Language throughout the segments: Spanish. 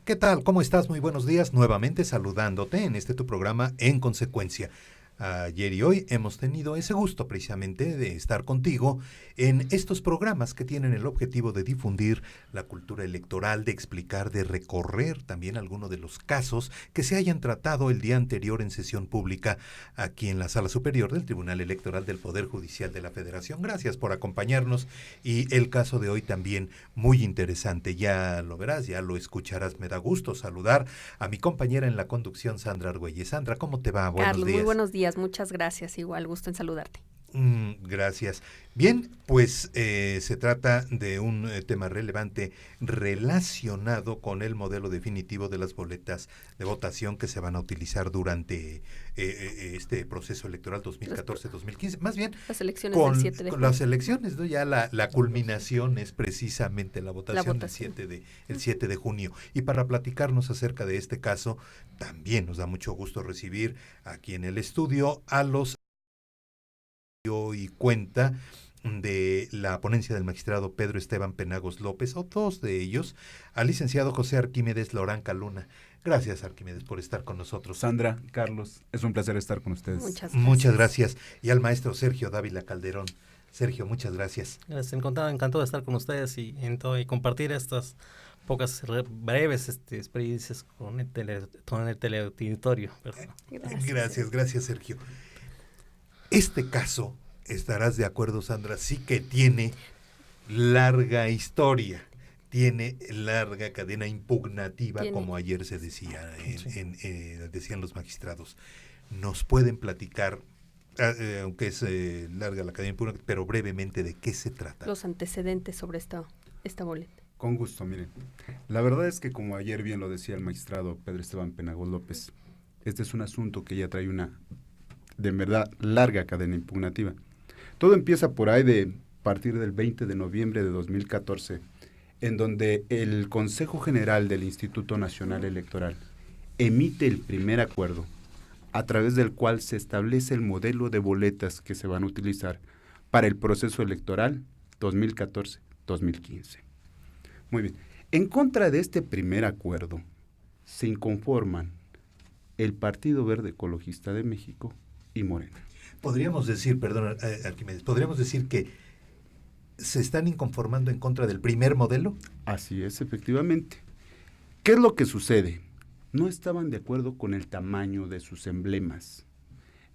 ¿Qué tal? ¿Cómo estás? Muy buenos días. Nuevamente saludándote en este tu programa En Consecuencia. Ayer y hoy hemos tenido ese gusto precisamente de estar contigo en estos programas que tienen el objetivo de difundir la cultura electoral, de explicar, de recorrer también algunos de los casos que se hayan tratado el día anterior en sesión pública aquí en la Sala Superior del Tribunal Electoral del Poder Judicial de la Federación. Gracias por acompañarnos y el caso de hoy también muy interesante. Ya lo verás, ya lo escucharás. Me da gusto saludar a mi compañera en la conducción, Sandra Argüelles. Sandra, ¿cómo te va? Buenos Carlos, muy días. buenos días, muchas gracias, igual gusto en saludarte. Gracias. Bien, pues se trata de un tema relevante relacionado con el modelo definitivo de las boletas de votación que se van a utilizar durante este proceso electoral 2014-2015. Más bien, las elecciones del 7 de con junio. las elecciones, ¿no? Ya la culminación es precisamente la votación, votación. el 7 de junio. Y para platicarnos acerca de este caso, también nos da mucho gusto recibir aquí en el estudio a los y cuenta de la ponencia del magistrado Pedro Esteban Penagos López, o dos de ellos, al licenciado José Arquímedes Loranca Luna. Gracias, Arquímedes, por estar con nosotros. Sandra, Carlos, es un placer estar con ustedes. Muchas gracias. Y al maestro Sergio Dávila Calderón. Sergio, muchas gracias. Encantado de estar con ustedes y compartir estas pocas breves experiencias con el teleauditorio. Gracias, Sergio. Este caso, estarás de acuerdo, Sandra, sí que tiene larga historia, tiene larga cadena impugnativa, como ayer se decía, decían los magistrados. ¿Nos pueden platicar, aunque es larga la cadena impugnativa, pero brevemente de qué se trata? Los antecedentes sobre esta boleta. Con gusto, miren. La verdad es que, como ayer bien lo decía el magistrado Pedro Esteban Penagos López, este es un asunto que ya trae una, de verdad, larga cadena impugnativa. Todo empieza por ahí de partir del 20 de noviembre de 2014, en donde el Consejo General del Instituto Nacional Electoral emite el primer acuerdo, a través del cual se establece el modelo de boletas que se van a utilizar para el proceso electoral 2014-2015. Muy bien. En contra de este primer acuerdo, se inconforman el Partido Verde Ecologista de México y Morena. Podríamos decir, perdón, Arquímedes, podríamos decir que se están inconformando en contra del primer modelo. Así es, efectivamente. ¿Qué es lo que sucede? No estaban de acuerdo con el tamaño de sus emblemas.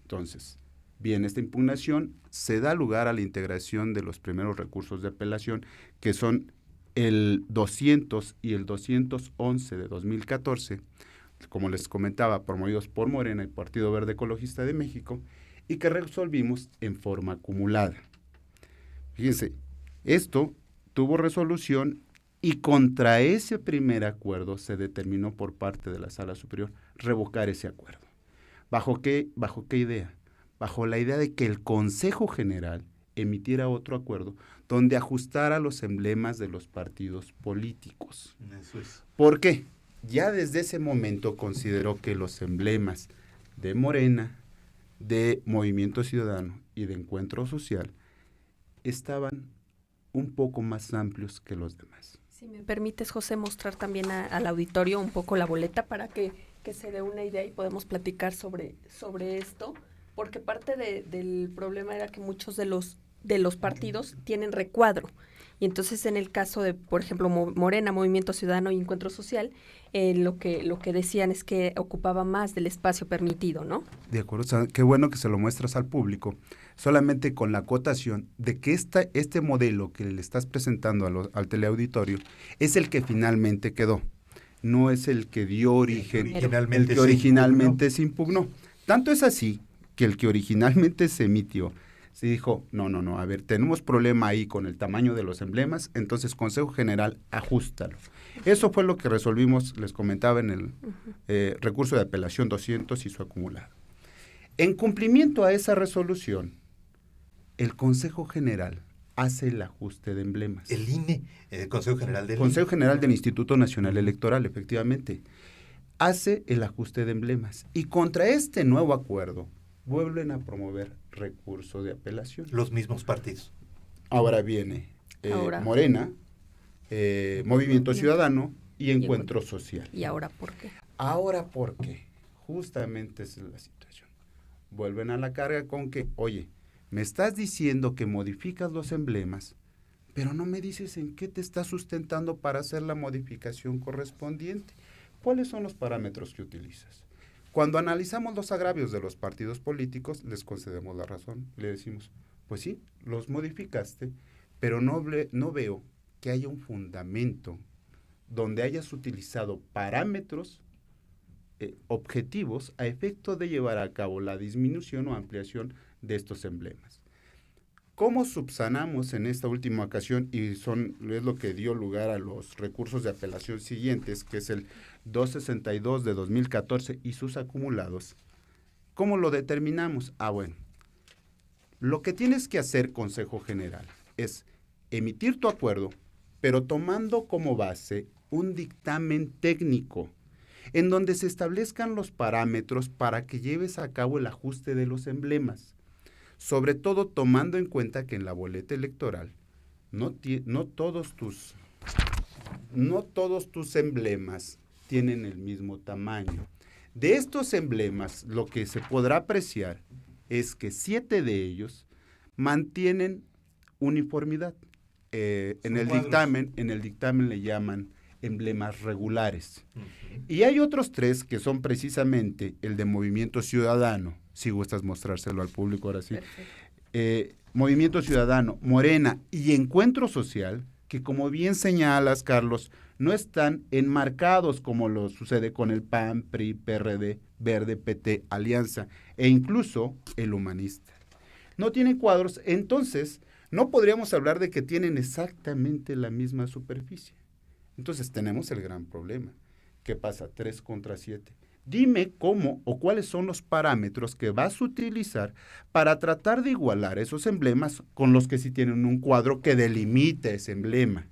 Entonces, bien, esta impugnación se da lugar a la integración de los primeros recursos de apelación, que son el 200 y el 211 de 2014, como les comentaba, promovidos por Morena y Partido Verde Ecologista de México, y que resolvimos en forma acumulada. Fíjense, esto tuvo resolución y contra ese primer acuerdo se determinó por parte de la Sala Superior revocar ese acuerdo. ¿Bajo qué idea? Bajo la idea de que el Consejo General emitiera otro acuerdo donde ajustara los emblemas de los partidos políticos. Eso es. ¿Por qué? Ya desde ese momento consideró que los emblemas de Morena, de Movimiento Ciudadano y de Encuentro Social estaban un poco más amplios que los demás. Si me permites, José, mostrar también al auditorio un poco la boleta para que se dé una idea y podemos platicar sobre esto, porque parte del problema era que muchos de los partidos tienen recuadro. Y entonces en el caso de, por ejemplo, Morena, Movimiento Ciudadano y Encuentro Social, lo que decían es que ocupaba más del espacio permitido, ¿no? De acuerdo, o sea, qué bueno que se lo muestras al público, solamente con la acotación de que este modelo que le estás presentando al teleauditorio es el que finalmente quedó, no es el que dio origen, el que originalmente se impugnó. Tanto es así que el que originalmente se emitió, se dijo, no, a ver, tenemos problema ahí con el tamaño de los emblemas, entonces Consejo General, ajústalo. Eso fue lo que resolvimos, les comentaba, en el recurso de apelación 200 y su acumulado. En cumplimiento a esa resolución, el Consejo General hace el ajuste de emblemas. El INE, el Consejo General del Consejo General del Instituto Nacional Electoral, efectivamente, hace el ajuste de emblemas. Y contra este nuevo acuerdo, vuelven a promover recurso de apelación. Los mismos partidos. Ahora viene Morena, Movimiento Ciudadano y Encuentro Social. ¿Y ahora por qué? Ahora, ¿por qué? Justamente esa es la situación. Vuelven a la carga con que, oye, me estás diciendo que modificas los emblemas, pero no me dices en qué te estás sustentando para hacer la modificación correspondiente. ¿Cuáles son los parámetros que utilizas? Cuando analizamos los agravios de los partidos políticos, les concedemos la razón. Le decimos, pues sí, los modificaste, pero no veo que haya un fundamento donde hayas utilizado parámetros objetivos a efecto de llevar a cabo la disminución o ampliación de estos emblemas. ¿Cómo subsanamos en esta última ocasión? Y es lo que dio lugar a los recursos de apelación siguientes, que es el 262 de 2014 y sus acumulados. ¿Cómo lo determinamos? Bueno, lo que tienes que hacer, Consejo General, es emitir tu acuerdo, pero tomando como base un dictamen técnico en donde se establezcan los parámetros para que lleves a cabo el ajuste de los emblemas, sobre todo tomando en cuenta que en la boleta electoral no todos tus emblemas tienen el mismo tamaño. De estos emblemas, lo que se podrá apreciar es que 7 de ellos mantienen uniformidad. En el dictamen le llaman emblemas regulares. Y hay otros 3 que son precisamente el de Movimiento Ciudadano, si gustas mostrárselo al público ahora sí, Movimiento Ciudadano, Morena y Encuentro Social, que como bien señalas, Carlos, no están enmarcados como lo sucede con el PAN, PRI, PRD, Verde, PT, Alianza e incluso el Humanista. No tienen cuadros, entonces no podríamos hablar de que tienen exactamente la misma superficie. Entonces tenemos el gran problema. ¿Qué pasa? 3 contra 7. Dime cómo o cuáles son los parámetros que vas a utilizar para tratar de igualar esos emblemas con los que sí tienen un cuadro que delimite ese emblema.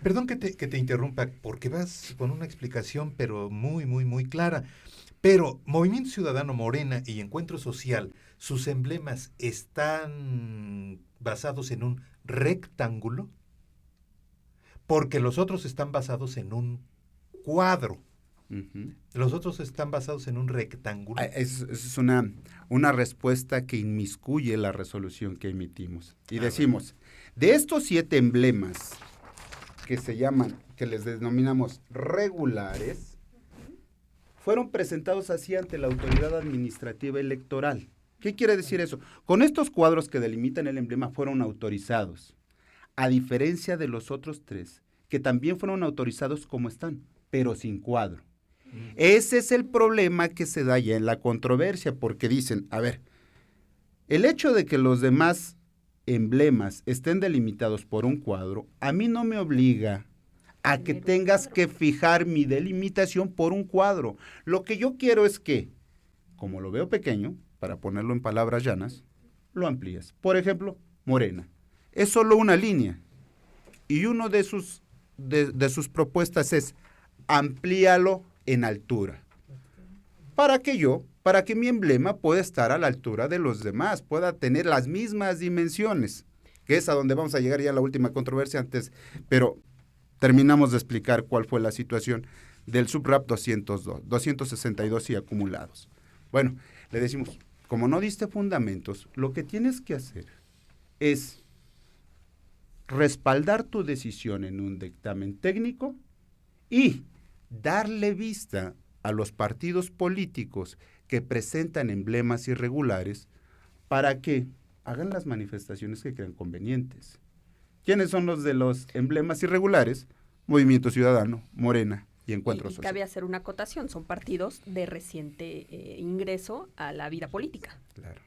Perdón que te interrumpa, porque vas con una explicación, pero muy, muy, muy clara. Pero Movimiento Ciudadano, Morena y Encuentro Social, ¿sus emblemas están basados en un rectángulo? Porque los otros están basados en un cuadro. Uh-huh. Los otros están basados en un rectángulo. Es una respuesta que inmiscuye la resolución que emitimos. Y decimos, de estos 7 emblemas que les denominamos regulares, fueron presentados así ante la autoridad administrativa electoral. ¿Qué quiere decir eso? Con estos cuadros que delimitan el emblema fueron autorizados, a diferencia de los otros 3, que también fueron autorizados como están, pero sin cuadro. Ese es el problema que se da ya en la controversia, porque dicen, a ver, el hecho de que los demás emblemas estén delimitados por un cuadro, a mí no me obliga a que tengas que fijar mi delimitación por un cuadro. Lo que yo quiero es que, como lo veo pequeño, para ponerlo en palabras llanas, lo amplíes. Por ejemplo, Morena. Es solo una línea. Y uno de sus propuestas es amplíalo en altura. Para que mi emblema pueda estar a la altura de los demás, pueda tener las mismas dimensiones, que es a donde vamos a llegar ya a la última controversia antes, pero terminamos de explicar cuál fue la situación del SUBRAP 262 y acumulados. Bueno, le decimos, como no diste fundamentos, lo que tienes que hacer es respaldar tu decisión en un dictamen técnico y darle vista a los partidos políticos que presentan emblemas irregulares para que hagan las manifestaciones que crean convenientes. ¿Quiénes son los de los emblemas irregulares? Movimiento Ciudadano, Morena y Encuentro Social. Cabe hacer una acotación, son partidos de reciente ingreso a la vida política. Claro.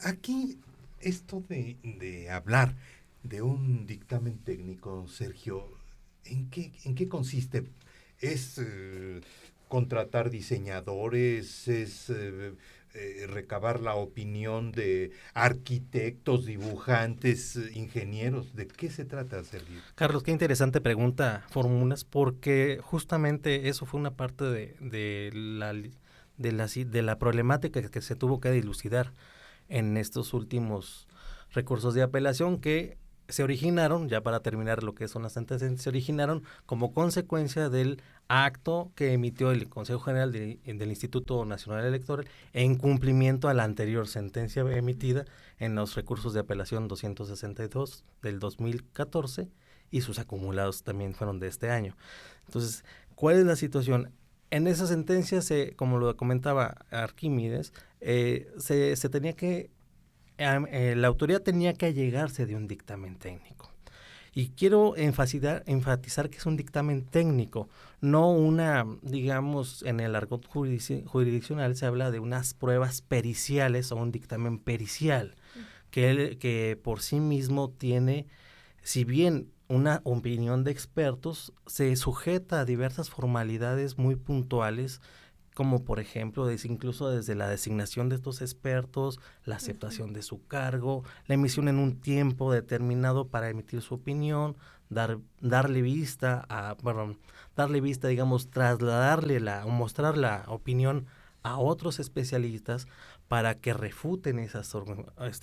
Aquí, esto de hablar de un dictamen técnico, Sergio, ¿en qué consiste? ¿Es contratar diseñadores? ¿Es recabar la opinión de arquitectos, dibujantes, ingenieros? ¿De qué se trata, Sergio? Carlos, qué interesante pregunta formulas, porque justamente eso fue una parte de la problemática que se tuvo que dilucidar en estos últimos recursos de apelación, que se originaron, ya para terminar lo que son las antecedentes, se originaron como consecuencia del acto que emitió el Consejo General del Instituto Nacional Electoral en cumplimiento a la anterior sentencia emitida en los recursos de apelación 262 del 2014 y sus acumulados también fueron de este año. Entonces, ¿cuál es la situación? En esa sentencia, como lo comentaba Arquímedes, se tenía que la autoridad tenía que allegarse de un dictamen técnico. Y quiero enfatizar que es un dictamen técnico, no una, digamos, en el argot jurisdiccional se habla de unas pruebas periciales o un dictamen pericial, que por sí mismo tiene, si bien una opinión de expertos, se sujeta a diversas formalidades muy puntuales, como por ejemplo, incluso desde la designación de estos expertos, la aceptación de su cargo, la emisión en un tiempo determinado para emitir su opinión, darle vista, digamos, o mostrar la opinión a otros especialistas para que refuten esas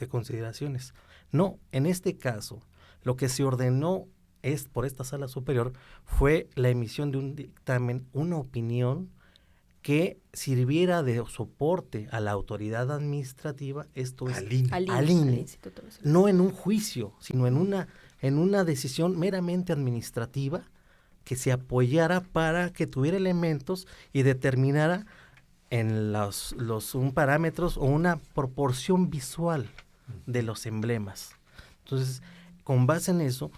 consideraciones. No, en este caso, lo que se ordenó por esta sala superior fue la emisión de un dictamen, una opinión que sirviera de soporte a la autoridad administrativa, esto es al INE, no en un juicio, sino en una decisión meramente administrativa que se apoyara para que tuviera elementos y determinara en un parámetros o una proporción visual de los emblemas. Entonces, con base en eso,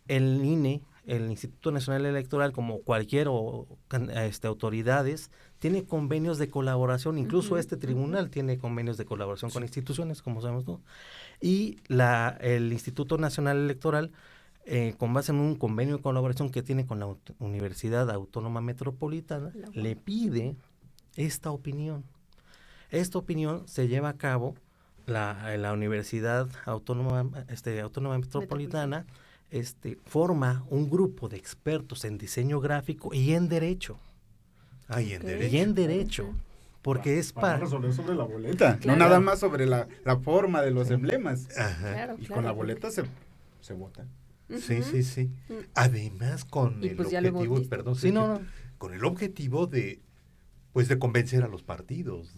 el INE, el Instituto Nacional Electoral, como cualquier autoridades, tiene convenios de colaboración, incluso este tribunal tiene convenios de colaboración con instituciones, como sabemos, ¿no? Y el Instituto Nacional Electoral, con base en un convenio de colaboración que tiene con la Universidad Autónoma Metropolitana, le pide esta opinión. Esta opinión se lleva a cabo la Universidad Autónoma Metropolitana, forma un grupo de expertos en diseño gráfico y en derecho. Y en derecho. Porque es para resolver sobre la boleta, claro. no nada más sobre la forma de los emblemas. Ajá. Y con la boleta se vota. Sí. Además, con el pues objetivo, con el objetivo de convencer a los partidos.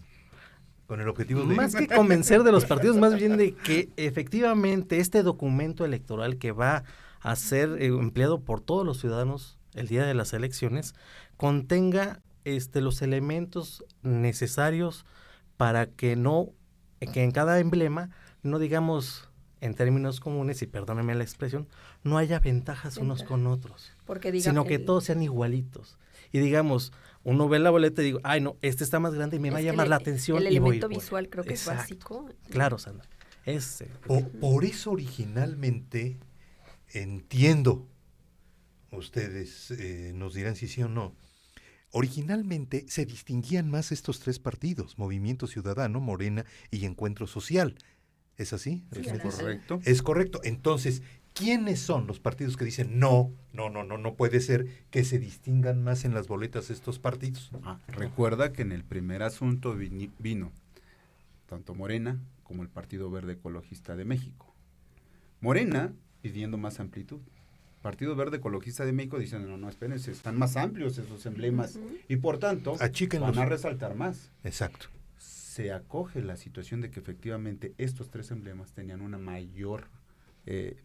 Con el objetivo de... Más que convencer de los partidos, más bien de que efectivamente este documento electoral que va a ser empleado por todos los ciudadanos el día de las elecciones, contenga los elementos necesarios para que en cada emblema, no digamos en términos comunes, y perdónenme la expresión, no haya ventajas unos con otros, sino que todos sean igualitos. Y digamos, uno ve la boleta y digo, ay no, este está más grande y me va a llamar la atención. El elemento visual creo que es básico. Claro, Sandra. Por eso originalmente, entiendo, ustedes nos dirán si sí o no, originalmente se distinguían más estos tres partidos, Movimiento Ciudadano, Morena y Encuentro Social. ¿Es así? Sí, ¿Es correcto? Es correcto. Entonces, ¿quiénes son los partidos que dicen no puede ser que se distingan más en las boletas estos partidos? Recuerda que en el primer asunto vino tanto Morena como el Partido Verde Ecologista de México. Morena pidiendo más amplitud. Partido Verde Ecologista de México diciendo, no, espérense, están más amplios esos emblemas y por tanto Achíquenlos. van a resaltar más. Exacto. Se acoge la situación de que efectivamente estos tres emblemas tenían una mayor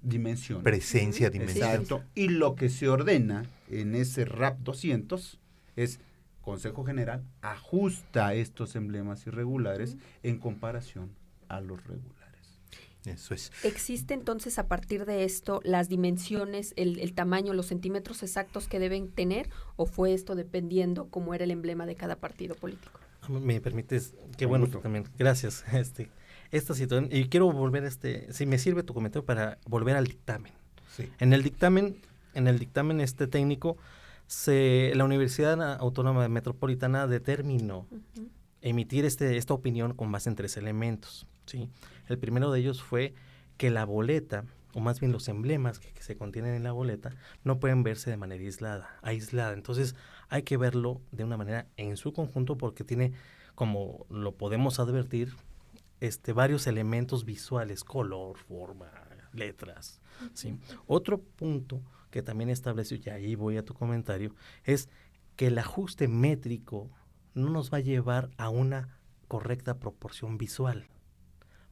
dimensión. Presencia, dimensión. Exacto. Y lo que se ordena en ese RAP 200 es Consejo General ajusta estos emblemas irregulares en comparación a los regulares. Eso es. ¿Existe entonces a partir de esto las dimensiones, el tamaño, los centímetros exactos que deben tener o fue esto dependiendo cómo era el emblema de cada partido político? ¿Me permites? Qué bueno también. Gracias. Esta situación, y quiero volver si me sirve tu comentario para volver al dictamen. Sí. En el dictamen técnico, la Universidad Autónoma Metropolitana determinó emitir esta opinión con base en 3 elementos, ¿sí? El primero de ellos fue que la boleta, o más bien los emblemas que se contienen en la boleta, no pueden verse de manera aislada. Entonces, hay que verlo de una manera en su conjunto porque tiene, como lo podemos advertir, varios elementos visuales, color, forma, letras, ¿sí? Otro punto que también estableció, y ahí voy a tu comentario, es que el ajuste métrico no nos va a llevar a una correcta proporción visual,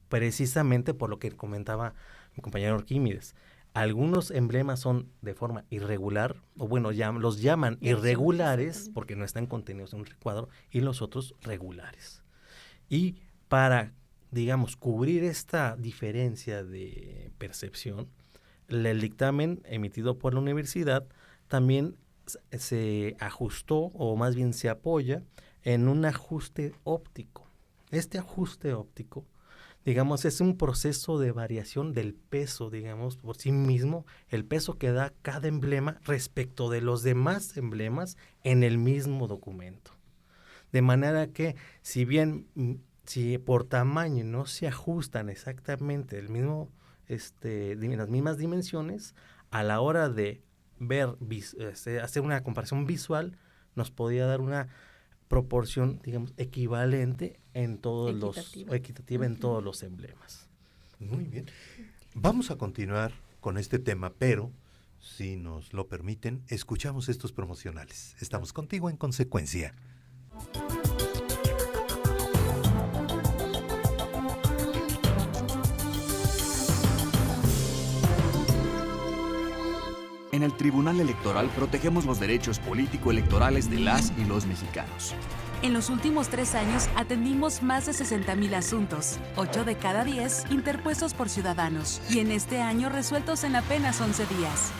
precisamente por lo que comentaba mi compañero Arquímedes. Algunos emblemas son de forma irregular, o bueno, los llaman irregulares porque no están contenidos en un recuadro, y los otros regulares. Y para, digamos, cubrir esta diferencia de percepción, el dictamen emitido por la universidad también se ajustó, o más bien se apoya, en un ajuste óptico. Este ajuste óptico, digamos, es un proceso de variación del peso, digamos, por sí mismo, el peso que da cada emblema respecto de los demás emblemas en el mismo documento. De manera que, si bien, si por tamaño no se ajustan exactamente el mismo, las mismas dimensiones, a la hora de ver, hacer una comparación visual, nos podía dar una proporción, digamos, equivalente en todos equitativa en todos los emblemas. Muy bien. Vamos a continuar con este tema, pero si nos lo permiten, escuchamos estos promocionales. Estamos contigo en Consecuencia. En el Tribunal Electoral protegemos los derechos político-electorales de las y los mexicanos. En los últimos 3 años atendimos más de 60,000 asuntos, 8 de cada 10 interpuestos por ciudadanos, y en este año resueltos en apenas 11 días.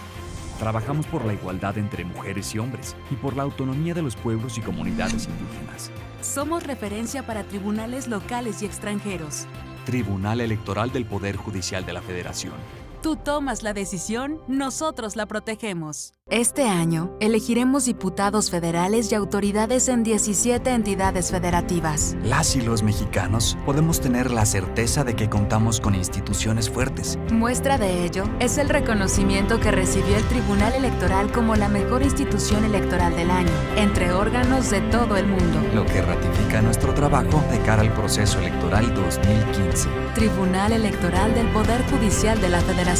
Trabajamos por la igualdad entre mujeres y hombres y por la autonomía de los pueblos y comunidades indígenas. Somos referencia para tribunales locales y extranjeros. Tribunal Electoral del Poder Judicial de la Federación. Tú tomas la decisión, nosotros la protegemos. Este año, elegiremos diputados federales y autoridades en 17 entidades federativas. Las y los mexicanos podemos tener la certeza de que contamos con instituciones fuertes. Muestra de ello es el reconocimiento que recibió el Tribunal Electoral como la mejor institución electoral del año, entre órganos de todo el mundo. Lo que ratifica nuestro trabajo de cara al proceso electoral 2015. Tribunal Electoral del Poder Judicial de la Federación.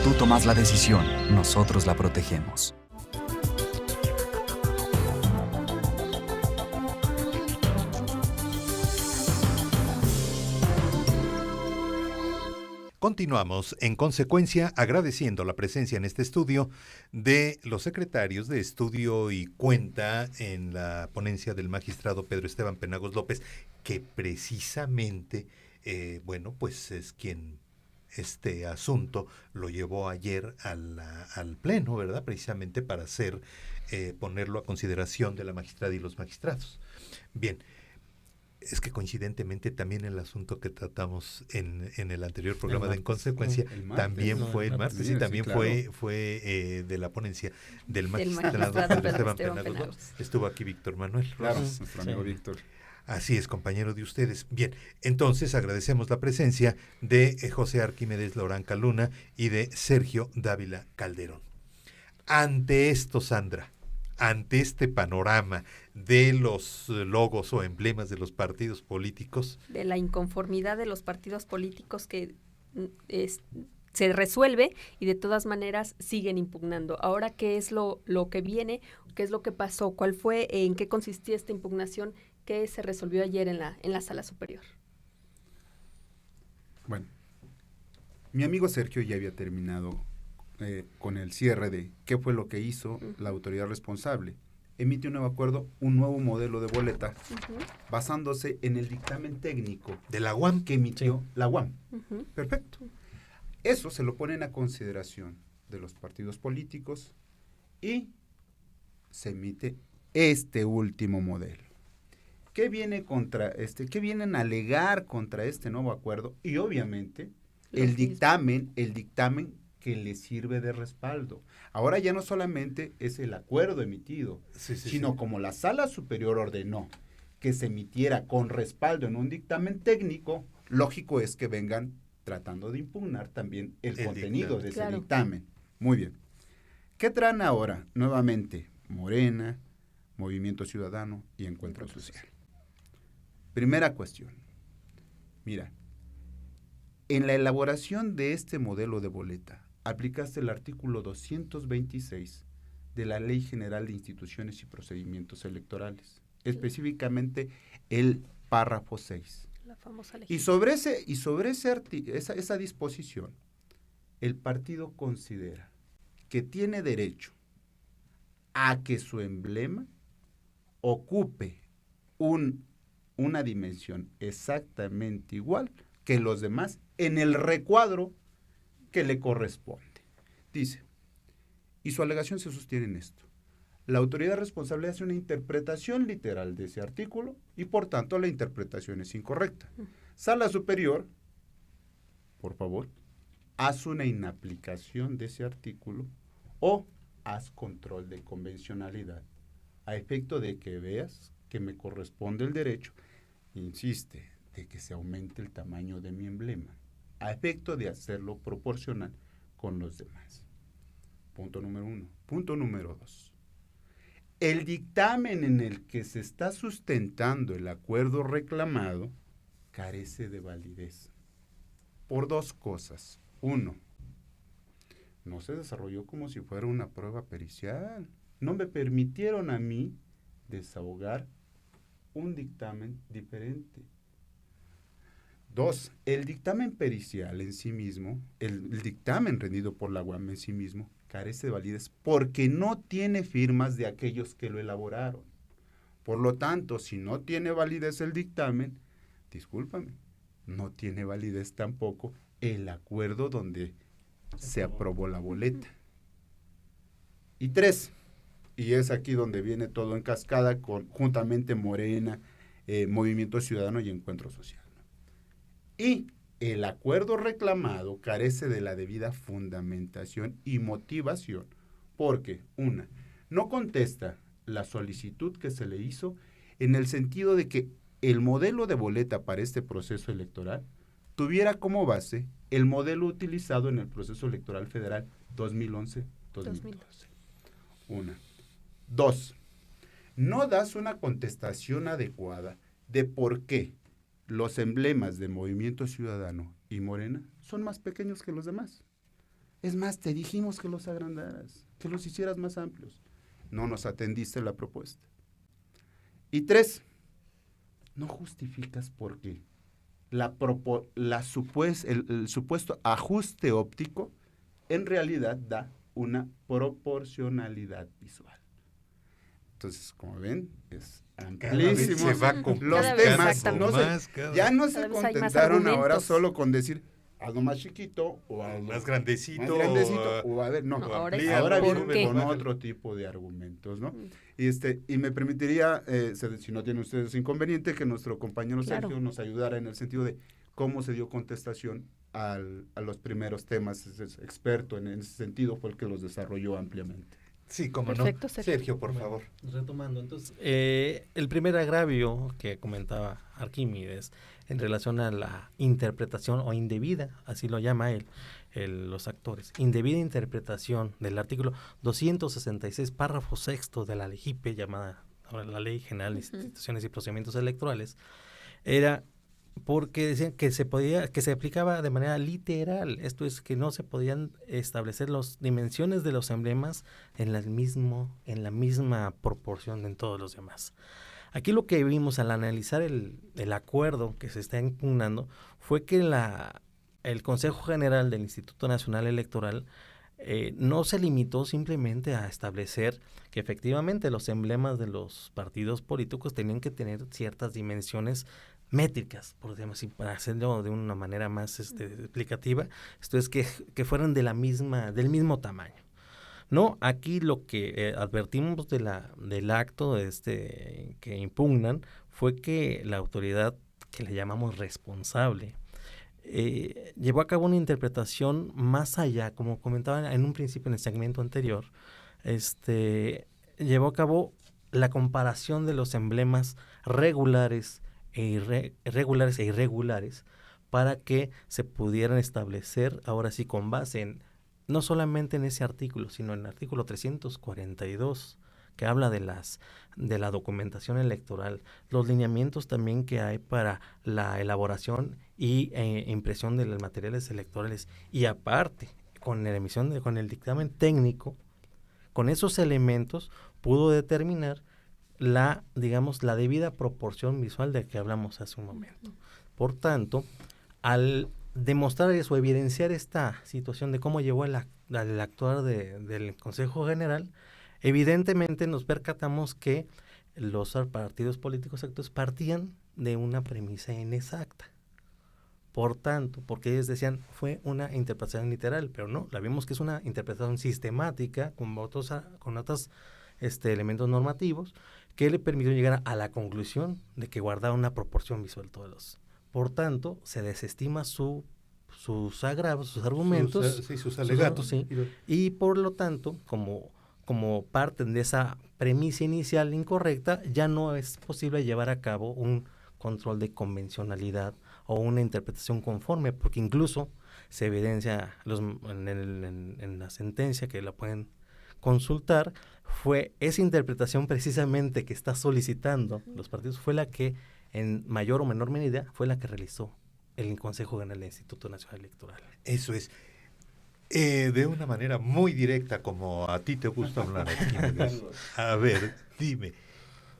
Tú tomas la decisión, nosotros la protegemos. Continuamos en Consecuencia, agradeciendo la presencia en este estudio de los secretarios de Estudio y Cuenta en la ponencia del magistrado Pedro Esteban Penagos López, que precisamente, pues es quien este asunto lo llevó ayer al Pleno, ¿verdad? Precisamente para ponerlo a consideración de la magistrada y los magistrados. Bien. Es que coincidentemente también el asunto que tratamos en el anterior programa de En Consecuencia también fue el martes y también claro. fue de la ponencia del magistrado Pedro Esteban Penagos. Estuvo aquí Víctor Manuel. Claro, nuestro amigo Víctor. Así es, compañero de ustedes. Bien, entonces agradecemos la presencia de José Arquímedes Loranca Luna y de Sergio Dávila Calderón. Ante esto, Sandra, ante este panorama de los logos o emblemas de los partidos políticos, de la inconformidad de los partidos políticos que se resuelve y de todas maneras siguen impugnando. Ahora, ¿qué es lo que viene? ¿Qué es lo que pasó? ¿Cuál fue? ¿En qué consistía esta impugnación que se resolvió ayer en la sala superior? Bueno, mi amigo Sergio ya había terminado con el cierre de qué fue lo que hizo la autoridad responsable. Emite un nuevo acuerdo, un nuevo modelo de boleta, basándose en el dictamen técnico de la UAM que emitió la UAM. Perfecto. Eso se lo ponen a consideración de los partidos políticos y se emite este último modelo. ¿Qué viene qué vienen a alegar contra este nuevo acuerdo? Y obviamente el dictamen que le sirve de respaldo. Ahora ya no solamente es el acuerdo emitido, sino como la Sala Superior ordenó que se emitiera con respaldo en un dictamen técnico, lógico es que vengan tratando de impugnar también el contenido de ese dictamen. Muy bien. ¿Qué traen ahora? Nuevamente, Morena, Movimiento Ciudadano y Encuentro Social. Primera cuestión. Mira, En la elaboración de este modelo de boleta, aplicaste el artículo 226 de la Ley General de Instituciones y Procedimientos Electorales, específicamente el párrafo 6. La famosa Y sobre esa disposición, el partido considera que tiene derecho a que su emblema ocupe una dimensión exactamente igual que los demás en el recuadro que le corresponde. Dice, y su alegación se sostiene en esto: la autoridad responsable hace una interpretación literal de ese artículo y por tanto la interpretación es incorrecta. Sala Superior, por favor, haz una inaplicación de ese artículo o haz control de convencionalidad a efecto de que veas que me corresponde el derecho, insiste, de que se aumente el tamaño de mi emblema, a efecto de hacerlo proporcional con los demás. Punto número 1. Punto número 2. El dictamen en el que se está sustentando el acuerdo reclamado carece de validez por dos cosas. 1. No se desarrolló como si fuera una prueba pericial. No me permitieron a mí desahogar un dictamen diferente. 2. El dictamen pericial en sí mismo, el dictamen rendido por la UAM en sí mismo, carece de validez porque no tiene firmas de aquellos que lo elaboraron. Por lo tanto, si no tiene validez el dictamen, discúlpame, no tiene validez tampoco el acuerdo donde se aprobó la boleta. Y 3, y es aquí donde viene todo en cascada juntamente Morena, Movimiento Ciudadano y Encuentro Social. Y el acuerdo reclamado carece de la debida fundamentación y motivación porque, 1, no contesta la solicitud que se le hizo en el sentido de que el modelo de boleta para este proceso electoral tuviera como base el modelo utilizado en el proceso electoral federal 2011-2012. 1. 2. No das una contestación adecuada de por qué los emblemas de Movimiento Ciudadano y Morena son más pequeños que los demás. Es más, te dijimos que los agrandaras, que los hicieras más amplios. No nos atendiste la propuesta. Y 3, no justificas por qué el supuesto ajuste óptico en realidad da una proporcionalidad visual. Entonces, como ven, es amplísimo. Se va los temas ya no se contentaron ahora solo con decir algo más chiquito o algo más grandecito, o a ver, no, ahora viene con otro tipo de argumentos, ¿no? Y me permitiría, si no tienen ustedes inconveniente, que nuestro compañero Sergio nos ayudara en el sentido de cómo se dio contestación a los primeros temas. Es experto en ese sentido, fue el que los desarrolló ampliamente. Sí, cómo Perfecto, no. Sergio, por favor. Retomando, entonces, el primer agravio que comentaba Arquímedes en relación a la interpretación o indebida, así lo llama él, los actores, indebida interpretación del artículo 266, párrafo 6 de la LEGIPE, llamada ahora la Ley General de Instituciones y Procedimientos Electorales, era porque decían que se aplicaba de manera literal, esto es que no se podían establecer las dimensiones de los emblemas en la misma proporción en todos los demás. Aquí lo que vimos al analizar el acuerdo que se está impugnando fue que el Consejo General del Instituto Nacional Electoral no se limitó simplemente a establecer que efectivamente los emblemas de los partidos políticos tenían que tener ciertas dimensiones métricas, por decirlo así, para hacerlo de una manera más explicativa, esto es que fueran del mismo tamaño. No, aquí lo que advertimos del acto que impugnan fue que la autoridad, que le llamamos responsable, llevó a cabo una interpretación más allá, como comentaba en un principio en el segmento anterior, llevó a cabo la comparación de los emblemas regulares e irregulares para que se pudieran establecer, ahora sí con base en, no solamente en ese artículo, sino en el artículo 342, que habla de la documentación electoral, los lineamientos también que hay para la elaboración y impresión de los materiales electorales, y aparte con la emisión con el dictamen técnico, con esos elementos pudo determinar la debida proporción visual de que hablamos hace un momento. Por tanto, al demostrar eso, evidenciar esta situación de cómo llevó el actuar del Consejo General, evidentemente nos percatamos que los partidos políticos actuales partían de una premisa inexacta. Por tanto, porque ellos decían fue una interpretación literal, pero no, la vimos que es una interpretación sistemática con otros elementos normativos que le permitió llegar a la conclusión de que guardaba una proporción visual todos. Por tanto, se desestima sus agravos, sus argumentos, sus alegatos, sí, y por lo tanto, como parte de esa premisa inicial incorrecta, ya no es posible llevar a cabo un control de convencionalidad o una interpretación conforme, porque incluso se evidencia en la sentencia, que la pueden consultar, fue esa interpretación precisamente que está solicitando los partidos, fue la que en mayor o menor medida fue la que realizó el Consejo General del Instituto Nacional Electoral. Eso es. De una manera muy directa, como a ti te gusta hablar aquí. A ver, dime,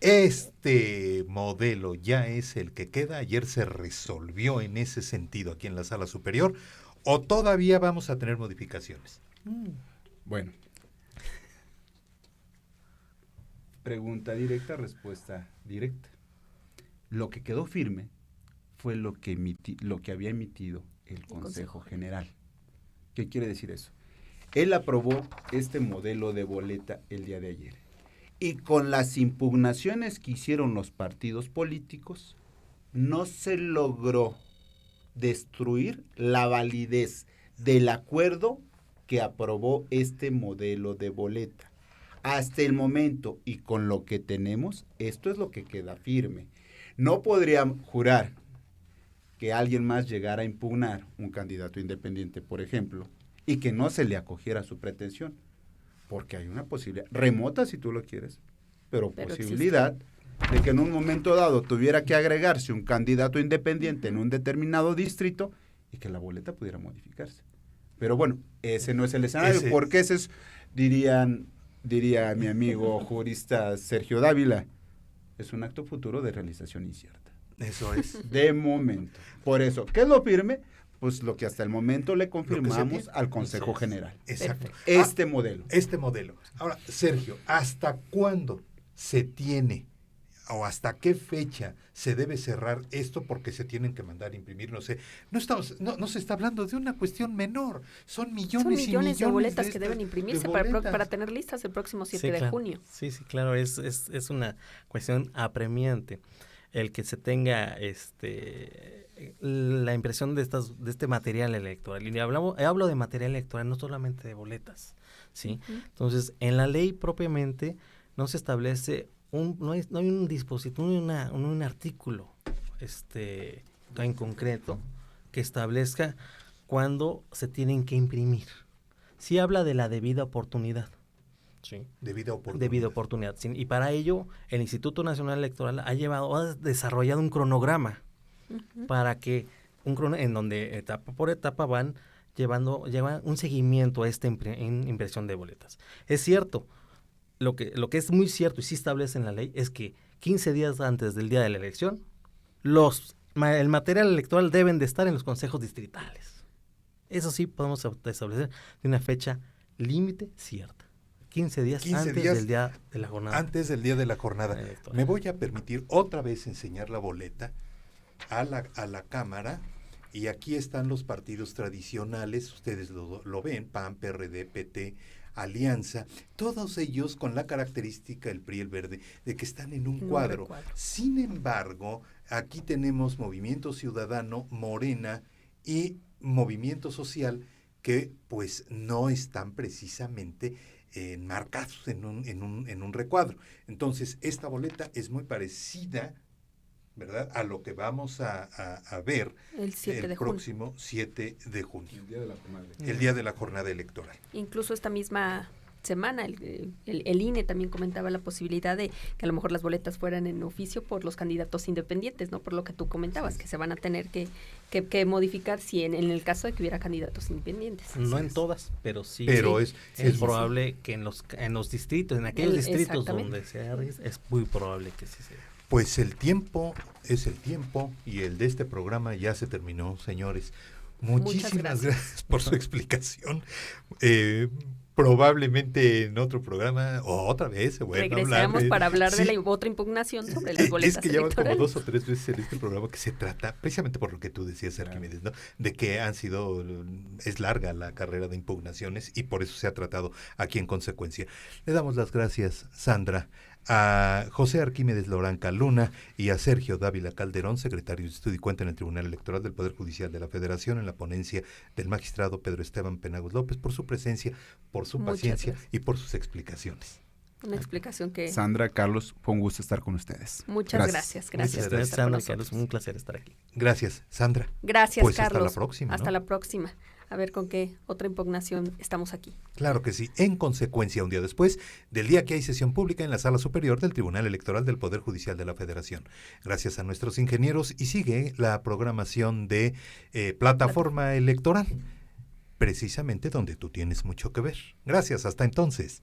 ¿este modelo ya es el que queda? ¿Ayer se resolvió en ese sentido aquí en la Sala Superior? ¿O todavía vamos a tener modificaciones? Bueno. Pregunta directa, respuesta directa. Lo que quedó firme fue lo que había emitido el Consejo General. ¿Qué quiere decir eso? Él aprobó este modelo de boleta el día de ayer. Y con las impugnaciones que hicieron los partidos políticos, no se logró destruir la validez del acuerdo que aprobó este modelo de boleta. Hasta el momento, y con lo que tenemos, esto es lo que queda firme. No podría jurar que alguien más llegara a impugnar un candidato independiente, por ejemplo, y que no se le acogiera su pretensión, porque hay una posibilidad, remota si tú lo quieres, pero posibilidad de que en un momento dado tuviera que agregarse un candidato independiente en un determinado distrito y que la boleta pudiera modificarse. Pero bueno, ese no es el escenario, porque ese es, diría mi amigo jurista Sergio Dávila, es un acto futuro de realización incierta. Eso es. De momento. Por eso, ¿qué es lo firme? Pues lo que hasta el momento le confirmamos al Consejo General. Exacto. Este modelo. Este modelo. Ahora, Sergio, ¿hasta cuándo se tiene o hasta qué fecha se debe cerrar esto? Porque se tienen que mandar a imprimir, no sé. No se está hablando de una cuestión menor. Son millones y millones de boletas que deben imprimirse para tener listas el próximo 7 de junio. Sí, claro, es una cuestión apremiante el que se tenga la impresión de este material electoral. Y hablo de material electoral, no solamente de boletas, ¿sí? Uh-huh. Entonces, en la ley propiamente no se establece no hay un dispositivo, un artículo en concreto que establezca cuándo se tienen que imprimir. Sí habla de la debida oportunidad. Sí. Debida oportunidad. Sí, y para ello, el Instituto Nacional Electoral ha desarrollado un cronograma para que en donde etapa por etapa llevan un seguimiento a esta impresión de boletas. Es cierto, lo que es muy cierto y sí establece en la ley es que 15 días antes del día de la elección, el material electoral deben de estar en los consejos distritales. Eso sí podemos establecer de una fecha límite cierta. 15 días antes del día de la jornada. Antes del día de la jornada. Me voy a permitir otra vez enseñar la boleta a la Cámara, y aquí están los partidos tradicionales, ustedes lo ven, PAN, PRD, PT, Alianza, todos ellos con la característica, el PRI, el Verde, de que están en un cuadro. Sin embargo, aquí tenemos Movimiento Ciudadano, Morena y Movimiento Social, que pues no están precisamente enmarcados en un recuadro. Entonces, esta boleta es muy parecida, ¿verdad?, a lo que vamos a ver el próximo 7 de junio. El día de la jornada electoral. El día de la jornada electoral. Incluso esta misma semana. El INE también comentaba la posibilidad de que a lo mejor las boletas fueran en oficio por los candidatos independientes, ¿no? Por lo que tú comentabas, que se van a tener que modificar si en el caso de que hubiera candidatos independientes. No en todas, pero sí. Pero es probable que en los distritos, en aquellos distritos donde se haga, es muy probable que sí sea. Pues el tiempo es el tiempo y el de este programa ya se terminó, señores. Muchísimas gracias por su explicación. Probablemente en otro programa o otra vez se vuelva a hablar. Regresamos para hablar de la otra impugnación sobre las boletas Es que ya van como electorales. 2 o 3 veces en este programa que se trata, precisamente por lo que tú decías, Arquímedes, ¿no? De que es larga la carrera de impugnaciones y por eso se ha tratado aquí en consecuencia. Le damos las gracias, Sandra, a José Arquímedes Loranca Luna y a Sergio Dávila Calderón, secretario de Estudio y Cuenta en el Tribunal Electoral del Poder Judicial de la Federación, en la ponencia del magistrado Pedro Esteban Penagos López, por su presencia, por su Muchas paciencia gracias. y por sus explicaciones. Una explicación que... Sandra, Carlos, fue un gusto estar con ustedes. Muchas gracias. Muchas por estar con Sandra, nosotros. Carlos, un placer estar aquí. Gracias, Sandra. Gracias, Pues Carlos. hasta la próxima, Hasta ¿no? la próxima. A ver con qué otra impugnación estamos aquí. Claro que sí. En consecuencia, un día después del día que hay sesión pública en la Sala Superior del Tribunal Electoral del Poder Judicial de la Federación. Gracias a nuestros ingenieros y sigue la programación de Plataforma Electoral, precisamente donde tú tienes mucho que ver. Gracias, hasta entonces.